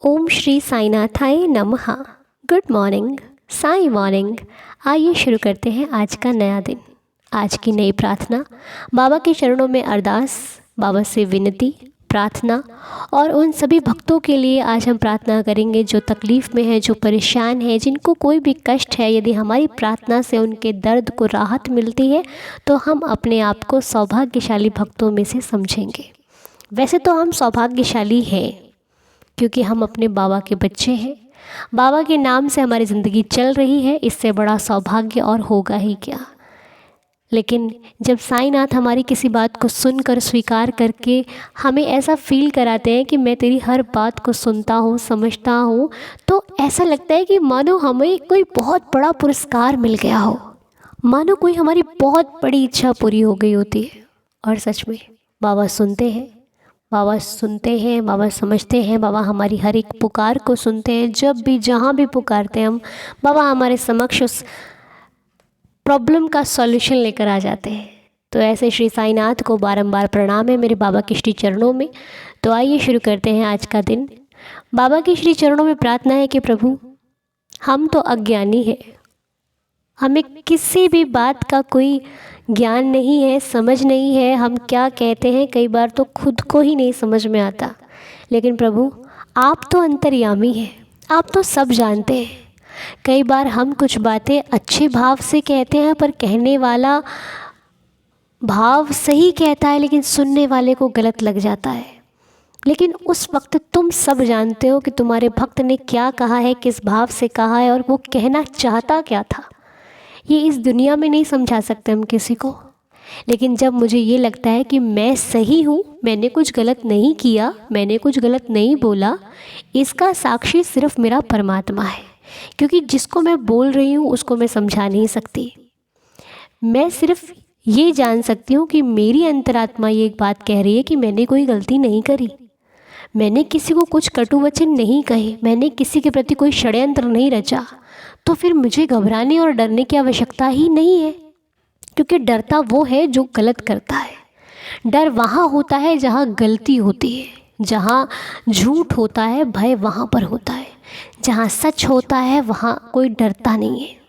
ओम श्री साईनाथाय नमः। Good morning, Sai morning. आइए शुरू करते हैं आज का नया दिन, आज की नई प्रार्थना। बाबा के चरणों में अरदास, बाबा से विनती, प्रार्थना और उन सभी भक्तों के लिए आज हम प्रार्थना करेंगे जो तकलीफ़ में हैं, जो परेशान हैं, जिनको कोई भी कष्ट है। यदि हमारी प्रार्थना से उनके दर्द को राहत मिलती है तो हम अपने आप को सौभाग्यशाली भक्तों में से समझेंगे। वैसे तो हम सौभाग्यशाली हैं क्योंकि हम अपने बाबा के बच्चे हैं। बाबा के नाम से हमारी ज़िंदगी चल रही है, इससे बड़ा सौभाग्य और होगा ही क्या। लेकिन जब साईनाथ हमारी किसी बात को सुनकर स्वीकार करके हमें ऐसा फील कराते हैं कि मैं तेरी हर बात को सुनता हूँ, समझता हूँ, तो ऐसा लगता है कि मानो हमें कोई बहुत बड़ा पुरस्कार मिल गया हो, मानो कोई हमारी बहुत बड़ी इच्छा पूरी हो गई होती है। और सच में बाबा सुनते हैं, बाबा सुनते हैं, बाबा समझते हैं, बाबा हमारी हर एक पुकार को सुनते हैं। जब भी जहाँ भी पुकारते हैं हम, बाबा हमारे समक्ष उस प्रॉब्लम का सॉल्यूशन लेकर आ जाते हैं। तो ऐसे श्री साईनाथ को बारंबार प्रणाम है मेरे बाबा के श्री चरणों में। तो आइए शुरू करते हैं आज का दिन। बाबा के श्री चरणों में प्रार्थना है कि प्रभु, हम तो अज्ञानी हैं, हमें किसी भी बात का कोई ज्ञान नहीं है, समझ नहीं है। हम क्या कहते हैं कई बार तो खुद को ही नहीं समझ में आता। लेकिन प्रभु, आप तो अंतर्यामी हैं, आप तो सब जानते हैं। कई बार हम कुछ बातें अच्छे भाव से कहते हैं, पर कहने वाला भाव सही कहता है लेकिन सुनने वाले को गलत लग जाता है। लेकिन उस वक्त तुम सब जानते हो कि तुम्हारे भक्त ने क्या कहा है, किस भाव से कहा है और वो कहना चाहता क्या था। ये इस दुनिया में नहीं समझा सकते हम किसी को। लेकिन जब मुझे ये लगता है कि मैं सही हूँ, मैंने कुछ गलत नहीं किया, मैंने कुछ गलत नहीं बोला, इसका साक्षी सिर्फ मेरा परमात्मा है। क्योंकि जिसको मैं बोल रही हूँ उसको मैं समझा नहीं सकती। मैं सिर्फ ये जान सकती हूँ कि मेरी अंतरात्मा ये एक बात कह रही है कि मैंने कोई गलती नहीं करी, मैंने किसी को कुछ कटु वचन नहीं कहे, मैंने किसी के प्रति कोई षड्यंत्र नहीं रचा। तो फिर मुझे घबराने और डरने की आवश्यकता ही नहीं है, क्योंकि डरता वो है जो गलत करता है। डर वहाँ होता है जहाँ गलती होती है, जहाँ झूठ होता है भय वहाँ पर होता है, जहाँ सच होता है वहाँ कोई डरता नहीं है।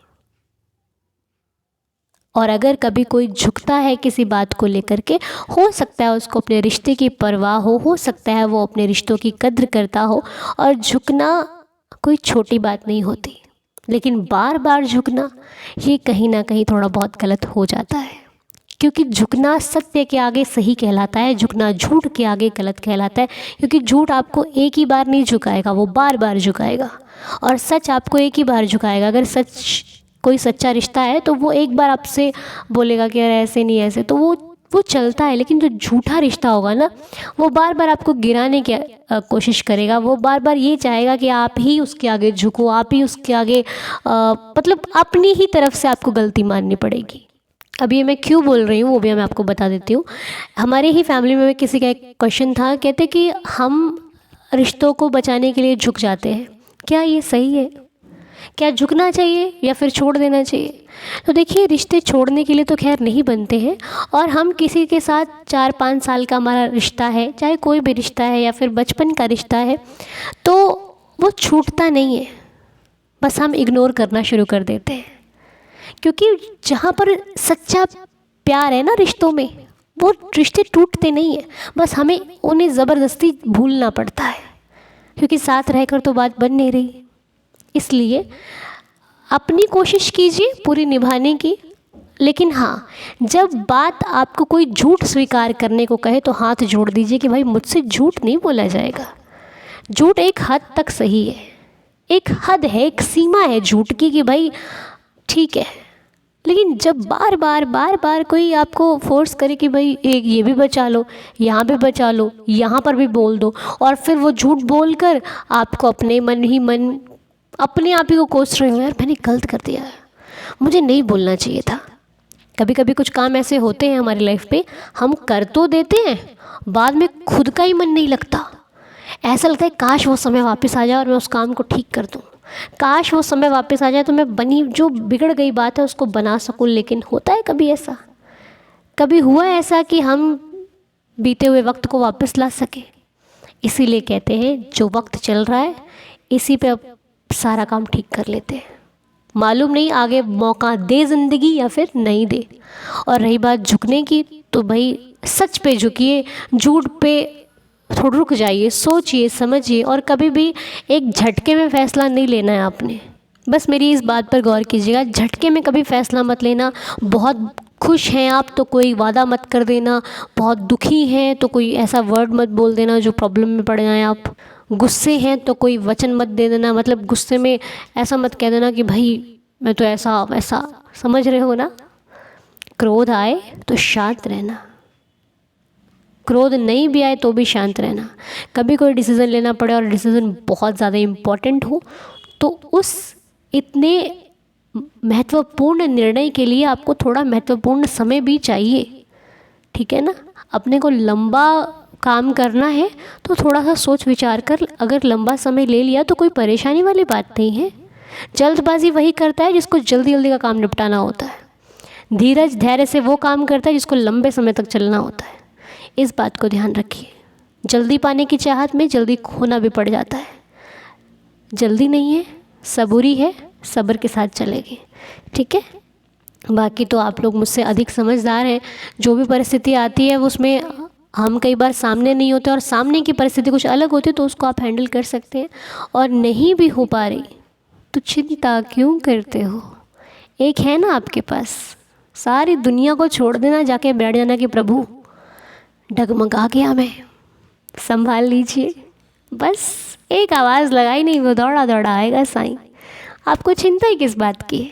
और अगर कभी कोई झुकता है किसी बात को लेकर के, हो सकता है उसको अपने रिश्ते की परवाह हो सकता है वो अपने रिश्तों की कद्र करता हो। और झुकना कोई छोटी बात नहीं होती, लेकिन बार बार झुकना ये कहीं ना कहीं थोड़ा बहुत गलत हो जाता है। क्योंकि झुकना सत्य के आगे सही कहलाता है, झुकना झूठ के आगे गलत कहलाता है। क्योंकि झूठ आपको एक ही बार नहीं झुकाएगा, वो बार बार झुकाएगा। और सच आपको एक ही बार झुकाएगा। अगर सच कोई सच्चा रिश्ता है तो वो एक बार आपसे बोलेगा कि यार ऐसे नहीं ऐसे, तो वो चलता है। लेकिन जो झूठा रिश्ता होगा ना, वो बार बार आपको गिराने की कोशिश करेगा। वो बार बार ये चाहेगा कि आप ही उसके आगे झुको, आप ही उसके आगे मतलब अपनी ही तरफ से आपको गलती माननी पड़ेगी। अब ये मैं क्यों बोल रही हूँ वो भी मैं आपको बता देती हूँ। हमारे ही फैमिली में किसी का एक क्वेश्चन था, कहते कि हम रिश्तों को बचाने के लिए झुक जाते हैं, क्या ये सही है? क्या झुकना चाहिए या फिर छोड़ देना चाहिए? तो देखिए, रिश्ते छोड़ने के लिए तो खैर नहीं बनते हैं। और हम किसी के साथ 4-5 साल का हमारा रिश्ता है, चाहे कोई भी रिश्ता है या फिर बचपन का रिश्ता है, तो वो छूटता नहीं है, बस हम इग्नोर करना शुरू कर देते हैं। क्योंकि जहाँ पर सच्चा प्यार है ना रिश्तों में, वो रिश्ते टूटते नहीं हैं, बस हमें उन्हें ज़बरदस्ती भूलना पड़ता है, क्योंकि साथ रहकर तो बात बन नहीं रही। इसलिए अपनी कोशिश कीजिए पूरी निभाने की। लेकिन हाँ, जब बात आपको कोई झूठ स्वीकार करने को कहे तो हाथ जोड़ दीजिए कि भाई मुझसे झूठ नहीं बोला जाएगा। झूठ एक हद तक सही है, एक हद है, एक सीमा है झूठ की कि भाई ठीक है। लेकिन जब बार बार कोई आपको फोर्स करे कि भाई एक ये भी बचा लो, यहाँ भी बचा लो, यहाँ पर भी बोल दो, और फिर वो झूठ बोलकर आपको अपने आप ही को कोस रहे हो, यार मैंने गलत कर दिया है, मुझे नहीं बोलना चाहिए था। कभी कभी कुछ काम ऐसे होते हैं हमारी लाइफ पे, हम कर तो देते हैं, बाद में खुद का ही मन नहीं लगता। ऐसा लगता है काश वो समय वापस आ जाए और मैं उस काम को ठीक कर दूँ, काश वो समय वापस आ जाए तो मैं जो बिगड़ गई बात है उसको बना सकूँ। लेकिन होता है कभी ऐसा? कभी हुआ ऐसा कि हम बीते हुए वक्त को वापस ला सके? इसीलिए कहते हैं जो वक्त चल रहा है इसी पे अब सारा काम ठीक कर लेते हैं। मालूम नहीं आगे मौका दे ज़िंदगी या फिर नहीं दे। और रही बात झुकने की, तो भाई सच पे झुकिए, झूठ पे थोड़ा रुक जाइए, सोचिए समझिए, और कभी भी एक झटके में फ़ैसला नहीं लेना है आपने। बस मेरी इस बात पर गौर कीजिएगा, झटके में कभी फ़ैसला मत लेना। बहुत खुश हैं आप तो कोई वादा मत कर देना, बहुत दुखी हैं तो कोई ऐसा वर्ड मत बोल देना जो प्रॉब्लम में पड़ जाए आप, गुस्से हैं तो कोई वचन मत दे देना, मतलब गुस्से में ऐसा मत कह देना कि भाई मैं तो ऐसा वैसा, समझ रहे हो ना। क्रोध आए तो शांत रहना, क्रोध नहीं भी आए तो भी शांत रहना। कभी कोई डिसीज़न लेना पड़े और डिसीज़न बहुत ज़्यादा इम्पॉर्टेंट हो तो उस इतने महत्वपूर्ण निर्णय के लिए आपको थोड़ा महत्वपूर्ण समय भी चाहिए, ठीक है ना। अपने को लंबा काम करना है तो थोड़ा सा सोच विचार कर अगर लंबा समय ले लिया तो कोई परेशानी वाली बात नहीं है। जल्दबाजी वही करता है जिसको जल्दी जल्दी का काम निपटाना होता है। धीरज धैर्य से वो काम करता है जिसको लंबे समय तक चलना होता है। इस बात को ध्यान रखिए। जल्दी पाने की चाहत में जल्दी खोना भी पड़ जाता है। जल्दी नहीं है, सबूरी है, सब्र के साथ चलेगी, ठीक है। बाकी तो आप लोग मुझसे अधिक समझदार हैं। जो भी परिस्थिति आती है उसमें हम कई बार सामने नहीं होते और सामने की परिस्थिति कुछ अलग होती है तो उसको आप हैंडल कर सकते हैं। और नहीं भी हो पा रही तो चिंता क्यों करते हो, एक है ना आपके पास। सारी दुनिया को छोड़ देना, जाके बैठ जाना कि प्रभु डगमगा गया मैं, संभाल लीजिए। बस एक आवाज़ लगाई नहीं, वो दौड़ा दौड़ा आएगा साईं। आपको चिंता ही किस बात की है,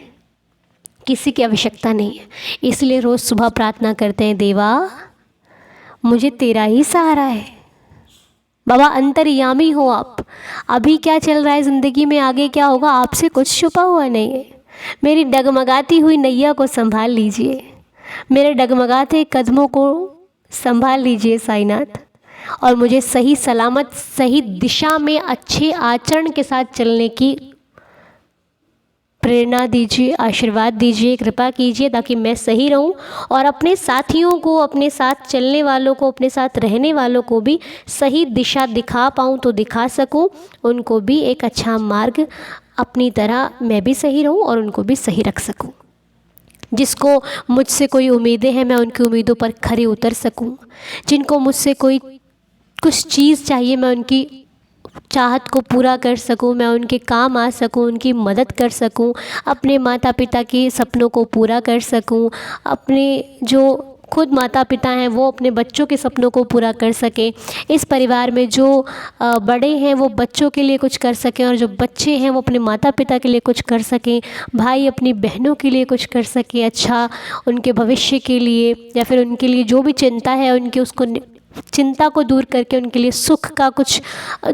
किसी की आवश्यकता नहीं है। इसलिए रोज़ सुबह प्रार्थना करते हैं, देवा मुझे तेरा ही सहारा है। बाबा अंतर्यामी हो आप। अभी क्या चल रहा है ज़िंदगी में, आगे क्या होगा, आपसे कुछ छुपा हुआ नहीं है। मेरी डगमगाती हुई नैया को संभाल लीजिए, मेरे डगमगाते कदमों को संभाल लीजिए साईनाथ, और मुझे सही सलामत सही दिशा में अच्छे आचरण के साथ चलने की प्रेरणा दीजिए, आशीर्वाद दीजिए, कृपा कीजिए, ताकि मैं सही रहूं और अपने साथियों को, अपने साथ चलने वालों को, अपने साथ रहने वालों को भी सही दिशा दिखा पाऊं तो दिखा सकूं, उनको भी एक अच्छा मार्ग अपनी तरह मैं भी सही रहूं और उनको भी सही रख सकूं। जिसको मुझसे कोई उम्मीदें हैं मैं उनकी उम्मीदों पर खरे उतर सकूं। जिनको मुझसे कोई कुछ चीज़ चाहिए मैं उनकी चाहत को पूरा कर सकूं, मैं उनके काम आ सकूं, उनकी मदद कर सकूं, अपने माता पिता के सपनों को पूरा कर सकूं, अपने जो खुद माता पिता हैं वो अपने बच्चों के सपनों को पूरा कर सकें, इस परिवार में जो बड़े हैं वो बच्चों के लिए कुछ कर सकें और जो बच्चे हैं वो अपने माता पिता के लिए कुछ कर सकें, भाई अपनी बहनों के लिए कुछ कर सकें, अच्छा उनके भविष्य के लिए या फिर उनके लिए जो भी चिंता है उनकी उसको चिंता को दूर करके उनके लिए सुख का कुछ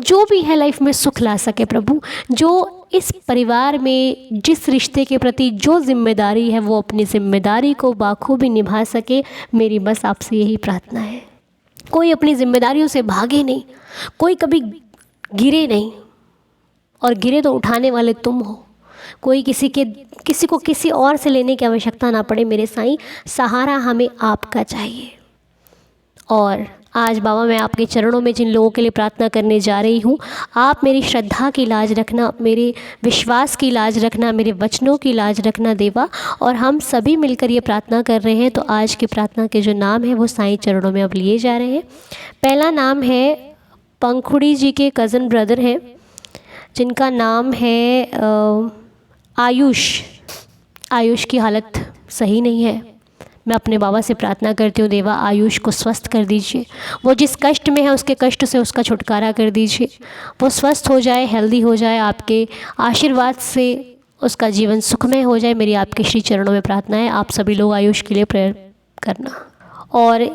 जो भी है लाइफ में सुख ला सके प्रभु। जो इस परिवार में जिस रिश्ते के प्रति जो जिम्मेदारी है वो अपनी जिम्मेदारी को बाखूबी निभा सके, मेरी बस आपसे यही प्रार्थना है। कोई अपनी जिम्मेदारियों से भागे नहीं, कोई कभी गिरे नहीं, और गिरे तो उठाने वाले तुम हो। कोई किसी को किसी और से लेने की आवश्यकता ना पड़े मेरे साईं, सहारा हमें आपका चाहिए। और आज बाबा मैं आपके चरणों में जिन लोगों के लिए प्रार्थना करने जा रही हूँ, आप मेरी श्रद्धा की लाज रखना, मेरे विश्वास की लाज रखना, मेरे वचनों की लाज रखना देवा। और हम सभी मिलकर ये प्रार्थना कर रहे हैं। तो आज की प्रार्थना के जो नाम है वो साईं चरणों में अब लिए जा रहे हैं। पहला नाम है पंखुड़ी जी के कज़न ब्रदर हैं जिनका नाम है आयुष। आयुष की हालत सही नहीं है। मैं अपने बाबा से प्रार्थना करती हूँ, देवा आयुष को स्वस्थ कर दीजिए। वो जिस कष्ट में है उसके कष्ट से उसका छुटकारा कर दीजिए। वो स्वस्थ हो जाए, हेल्दी हो जाए, आपके आशीर्वाद से उसका जीवन सुखमय हो जाए। मेरी आपके श्री चरणों में प्रार्थना है। आप सभी लोग आयुष के लिए प्रेयर करना। और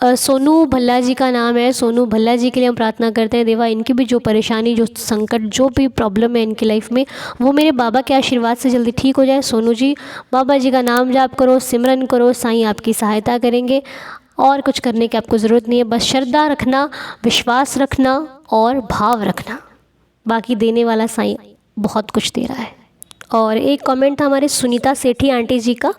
सोनू भल्ला जी का नाम है। सोनू भल्ला जी के लिए हम प्रार्थना करते हैं, देवा इनकी भी जो परेशानी, जो संकट, जो भी प्रॉब्लम है इनकी लाइफ में, वो मेरे बाबा के आशीर्वाद से जल्दी ठीक हो जाए। सोनू जी, बाबा जी का नाम जाप करो, सिमरन करो, साईं आपकी सहायता करेंगे। और कुछ करने की आपको ज़रूरत नहीं है, बस श्रद्धा रखना, विश्वास रखना और भाव रखना। बाकी देने वाला साईं बहुत कुछ दे रहा है। और एक कमेंट था हमारे सुनीता सेठी आंटी जी का,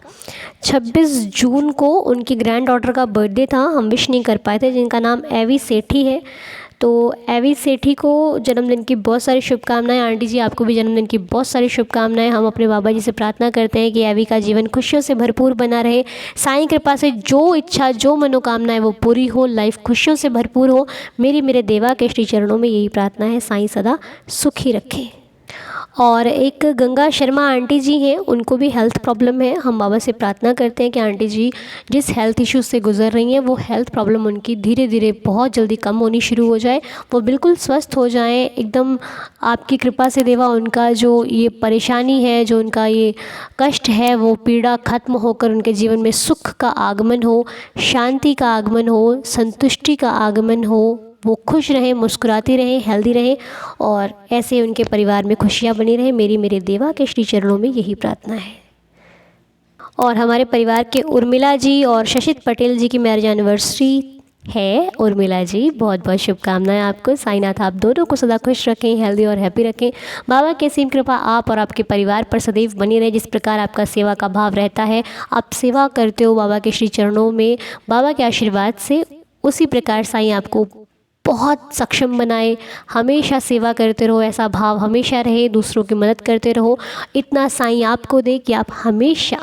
26 जून को उनकी ग्रैंड डॉटर का बर्थडे था, हम विश नहीं कर पाए थे, जिनका नाम एवी सेठी है। तो एवी सेठी को जन्मदिन की बहुत सारी शुभकामनाएं। आंटी जी आपको भी जन्मदिन की बहुत सारी शुभकामनाएं। हम अपने बाबा जी से प्रार्थना करते हैं कि एवी का जीवन खुशियों से भरपूर बना रहे, साईं कृपा से जो इच्छा जो मनोकामनाएं वो पूरी हो, लाइफ खुशियों से भरपूर हो। मेरे देवा के श्री चरणों में यही प्रार्थना है, साईं सदा सुखी रखें। और एक गंगा शर्मा आंटी जी हैं, उनको भी हेल्थ प्रॉब्लम है। हम बाबा से प्रार्थना करते हैं कि आंटी जी जिस हेल्थ इश्यूज से गुजर रही हैं वो हेल्थ प्रॉब्लम उनकी धीरे धीरे बहुत जल्दी कम होनी शुरू हो जाए, वो बिल्कुल स्वस्थ हो जाएं एकदम। आपकी कृपा से देवा उनका जो ये परेशानी है, जो उनका ये कष्ट है, वो पीड़ा खत्म होकर उनके जीवन में सुख का आगमन हो, शांति का आगमन हो, संतुष्टि का आगमन हो। वो खुश रहें, मुस्कुराती रहें, हेल्दी रहें और ऐसे उनके परिवार में खुशियाँ बनी रहें। मेरे देवा के श्री चरणों में यही प्रार्थना है। और हमारे परिवार के उर्मिला जी और शशित पटेल जी की मैरिज एनिवर्सरी है। उर्मिला जी बहुत बहुत शुभकामनाएं आपको। साईनाथ आप दोनों को सदा खुश रखें, हेल्दी और हैप्पी रखें। बाबा की असीम कृपा आप और आपके परिवार पर सदैव बनी रहे। जिस प्रकार आपका सेवा का भाव रहता है, आप सेवा करते हो बाबा के श्री चरणों में, बाबा के आशीर्वाद से, उसी प्रकार साईं आपको बहुत सक्षम बनाए। हमेशा सेवा करते रहो, ऐसा भाव हमेशा रहे, दूसरों की मदद करते रहो। इतना साईं आपको दे कि आप हमेशा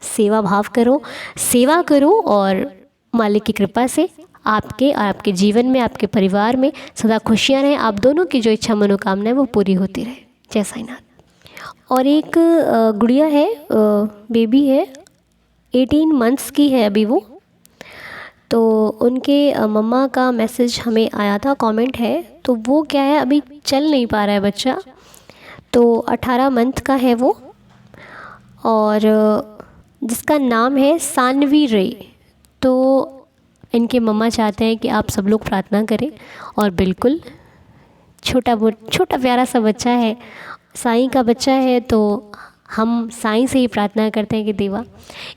सेवा भाव करो, सेवा करो और मालिक की कृपा से आपके और आपके जीवन में, आपके परिवार में सदा खुशियाँ रहें। आप दोनों की जो इच्छा मनोकामना है वो पूरी होती रहे। जय साईनाथ। और एक गुड़िया है, बेबी है, 18 मंथ्स की है अभी वो। तो उनके मम्मा का मैसेज हमें आया था, कमेंट है। तो वो क्या है, अभी चल नहीं पा रहा है बच्चा, तो 18 मंथ का है वो, और जिसका नाम है सानवी रे। तो इनके मम्मा चाहते हैं कि आप सब लोग प्रार्थना करें। और बिल्कुल छोटा प्यारा सा बच्चा है, साईं का बच्चा है, तो हम साईं से ही प्रार्थना करते हैं कि देवा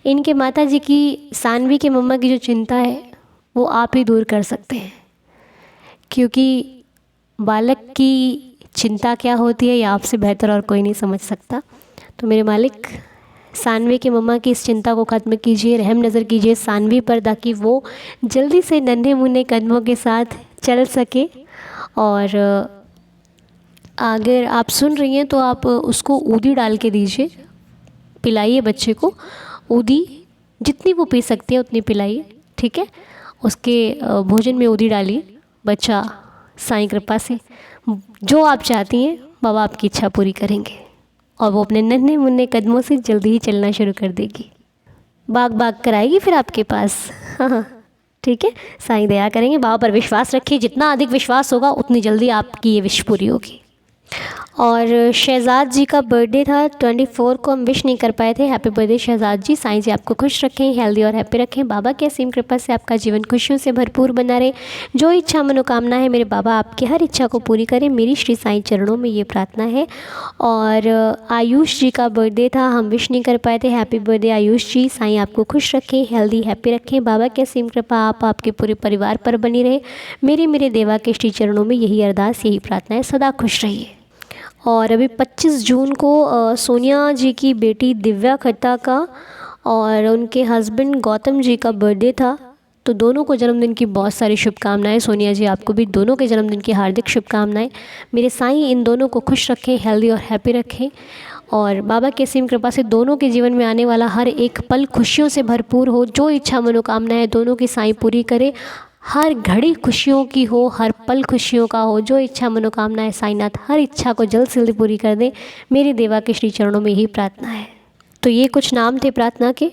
इनके माता जी की, सानवी के मम्मा की जो चिंता है वो आप ही दूर कर सकते हैं, क्योंकि बालक की चिंता क्या होती है ये आपसे बेहतर और कोई नहीं समझ सकता। तो मेरे मालिक सानवी के मम्मा की इस चिंता को ख़त्म कीजिए, रहम नज़र कीजिए सानवी पर, ताकि वो जल्दी से नन्हे मुन्ने कदमों के साथ चल सके। और अगर आप सुन रही हैं तो आप उसको ऊदी डाल के दीजिए, पिलाइए बच्चे को ऊदी, जितनी वो पी सकती है उतनी पिलाइए, ठीक है। उसके भोजन में ऊदी डालिए। बच्चा साईं कृपा से जो आप चाहती हैं बाबा आपकी इच्छा पूरी करेंगे, और वो अपने नन्हे मुन्ने कदमों से जल्दी ही चलना शुरू कर देगी, भाग भाग कर आएगी फिर आपके पास। हाँ, ठीक है। साईं दया करेंगे। बाबा पर विश्वास रखिए, जितना अधिक विश्वास होगा उतनी जल्दी आपकी ये विश पूरी होगी। और शहजाद जी का बर्थडे था 24 को, हम विश नहीं कर पाए थे। हैप्पी बर्थडे शहजाद जी। साईं जी आपको खुश रखें, हेल्दी और हैप्पी रखें। बाबा की असीम कृपा से आपका जीवन खुशियों से भरपूर बना रहे। जो इच्छा मनोकामना है मेरे बाबा आपकी हर इच्छा को पूरी करें। मेरी श्री साईं चरणों में ये प्रार्थना है। और आयुष जी का बर्थडे था, हम विश नहीं कर पाए थे। हैप्पी बर्थडे आयुष जी। साईं आपको खुश रखें, हेल्दी हैप्पी रखें। बाबा की असीम कृपा आप आपके पूरे परिवार पर बनी रहे। मेरे देवा के श्री चरणों में यही अरदास, यही प्रार्थना है, सदा खुश रहिए। और अभी 25 जून को सोनिया जी की बेटी दिव्या खट्टा का और उनके हस्बैंड गौतम जी का बर्थडे था। तो दोनों को जन्मदिन की बहुत सारी शुभकामनाएं। सोनिया जी आपको भी दोनों के जन्मदिन की हार्दिक शुभकामनाएं। मेरे साईं इन दोनों को खुश रखें, हेल्दी और हैप्पी रखें। और बाबा की असीम कृपा से दोनों के जीवन में आने वाला हर एक पल खुशियों से भरपूर हो। जो इच्छा मनोकामना है दोनों की साईं पूरी करे। हर घड़ी खुशियों की हो, हर पल खुशियों का हो। जो इच्छा मनोकामना है साईनाथ हर इच्छा को जल्द से जल्द पूरी कर दे। मेरे देवा के श्री चरणों में यही प्रार्थना है। तो ये कुछ नाम थे प्रार्थना के,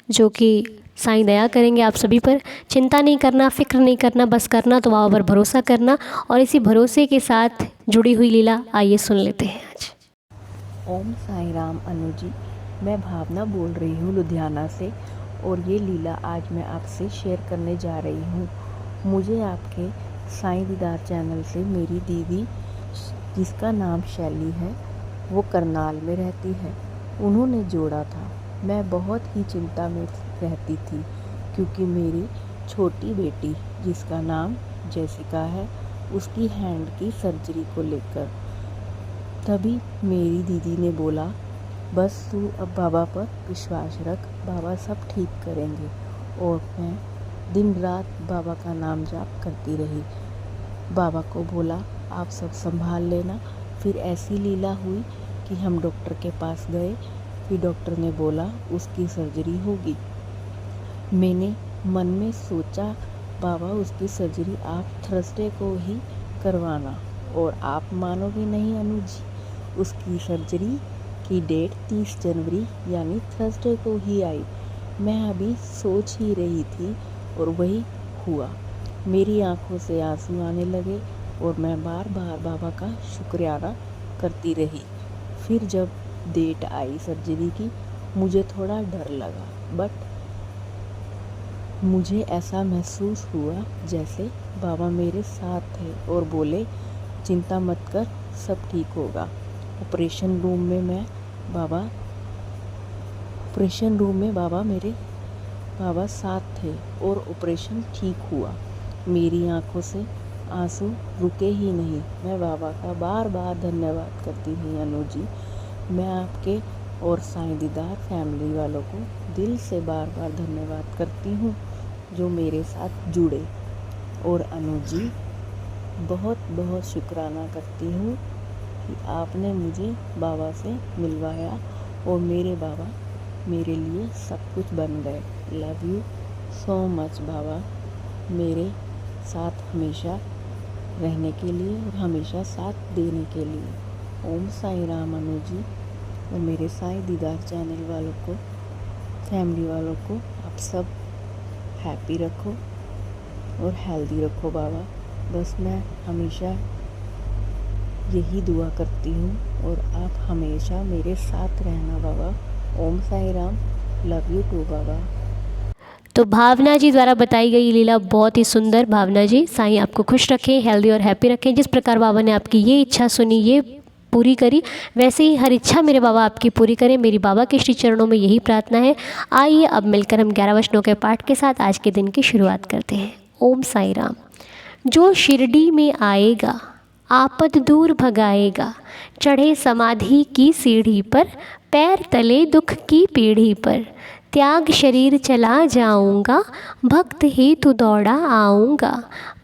जो कि साईं दया करेंगे आप सभी पर। चिंता नहीं करना, फिक्र नहीं करना, बस करना तो बाबा पर भरोसा करना। और इसी भरोसे के साथ जुड़ी हुई लीला आइए सुन लेते हैं आज। ओम साई राम अनु जी, मैं भावना बोल रही हूँ लुधियाना से, और ये लीला आज मैं आपसे शेयर करने जा रही हूँ। मुझे आपके साईं दीदार चैनल से मेरी दीदी, जिसका नाम शैली है, वो करनाल में रहती है, उन्होंने जोड़ा था। मैं बहुत ही चिंता में रहती थी, क्योंकि मेरी छोटी बेटी, जिसका नाम जैसिका है, उसकी हैंड की सर्जरी को लेकर। तभी मेरी दीदी ने बोला, बस तू अब बाबा पर विश्वास रख, बाबा सब ठीक करेंगे। और मैं दिन रात बाबा का नाम जाप करती रही। बाबा को बोला आप सब संभाल लेना। फिर ऐसी लीला हुई कि हम डॉक्टर के पास गए। फिर डॉक्टर ने बोला उसकी सर्जरी होगी। मैंने मन में सोचा बाबा उसकी सर्जरी आप थर्सडे को ही करवाना। और आप मानोगे नहीं अनु जी, उसकी सर्जरी की डेट 30 जनवरी यानी थर्सडे को ही आई। मैं अभी सोच ही रही थी और वही हुआ। मेरी आंखों से आंसू आने लगे और मैं बार बार बाबा का शुक्राना करती रही। फिर जब डेट आई सर्जरी की, मुझे थोड़ा डर लगा, बट मुझे ऐसा महसूस हुआ जैसे बाबा मेरे साथ थे और बोले चिंता मत कर, सब ठीक होगा। ऑपरेशन रूम में बाबा साथ थे और ऑपरेशन ठीक हुआ। मेरी आंखों से आंसू रुके ही नहीं। मैं बाबा का बार बार धन्यवाद करती हूँ अनु जी। मैं आपके और साईं दीदार फैमिली वालों को दिल से बार बार धन्यवाद करती हूँ जो मेरे साथ जुड़े। और अनु जी बहुत बहुत शुक्राना करती हूँ कि आपने मुझे बाबा से मिलवाया और मेरे बाबा मेरे लिए सब कुछ बन गए। लव यू सो मच बाबा, मेरे साथ हमेशा रहने के लिए और हमेशा साथ देने के लिए। ओम साई राम अनु जी। और मेरे साईं दीदार चैनल वालों को, फैमिली वालों को आप सब हैप्पी रखो और हेल्दी रखो बाबा। बस मैं हमेशा यही दुआ करती हूँ और आप हमेशा मेरे साथ रहना Baba. Om Sai Ram, love you too Baba. तो भावना जी द्वारा बताई गई लीला बहुत ही सुंदर। भावना जी, साईं आपको खुश रखें, हेल्दी और हैप्पी रखें। जिस प्रकार बाबा ने आपकी ये इच्छा सुनी, ये पूरी करी, वैसे ही हर इच्छा मेरे बाबा आपकी पूरी करें। मेरी बाबा के श्री चरणों में यही प्रार्थना है। आइए अब मिलकर हम 11 वचनों के पाठ के साथ आज के दिन की शुरुआत करते हैं। ओम साई राम। जो शिरडी में आएगा आपद दूर भगाएगा, चढ़े समाधि की सीढ़ी पर, पैर तले दुख की पीढ़ी पर, त्याग शरीर चला जाऊंगा, भक्त हेतु दौड़ा आऊँगा,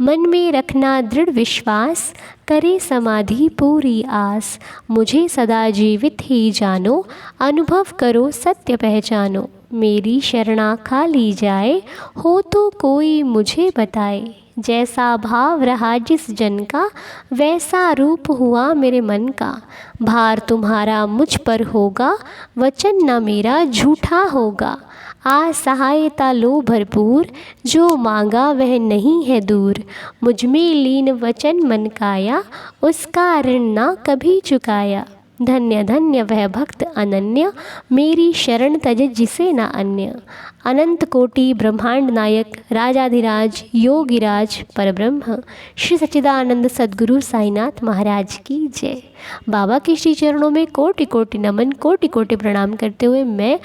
मन में रखना दृढ़ विश्वास, करे समाधि पूरी आस, मुझे सदा जीवित ही जानो, अनुभव करो सत्य पहचानो, मेरी शरणा खा ली जाए, हो तो कोई मुझे बताए, जैसा भाव रहा जिस जन का, वैसा रूप हुआ मेरे मन का, भार तुम्हारा मुझ पर होगा, वचन न मेरा झूठा होगा, आ सहायता लो भरपूर, जो मांगा वह नहीं है दूर, मुझ में लीन वचन मन काया, उसका ऋण ना कभी चुकाया, धन्य धन्य वह भक्त अनन्य, मेरी शरण तज जिसे न अन्य, अनंत कोटि ब्रह्मांड नायक, राजाधिराज योगिराज परब्रह्म, श्री सच्चिदानंद सद्गुरु साईनाथ महाराज की जय। बाबा के श्री चरणों में कोटि कोटि नमन, कोटि कोटि प्रणाम करते हुए मैं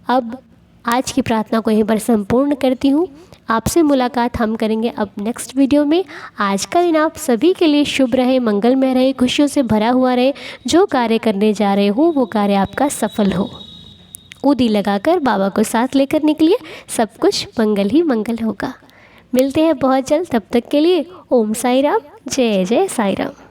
अब आज की प्रार्थना को यहीं पर संपूर्ण करती हूँ। आपसे मुलाकात हम करेंगे अब नेक्स्ट वीडियो में। आज का दिन आप सभी के लिए शुभ रहे, मंगलमय रहे, खुशियों से भरा हुआ रहे। जो कार्य करने जा रहे हो वो कार्य आपका सफल हो। उदी लगाकर बाबा को साथ लेकर निकलिए, सब कुछ मंगल ही मंगल होगा। मिलते हैं बहुत जल्द, तब तक के लिए ओम साई राम, जय जय साई राम।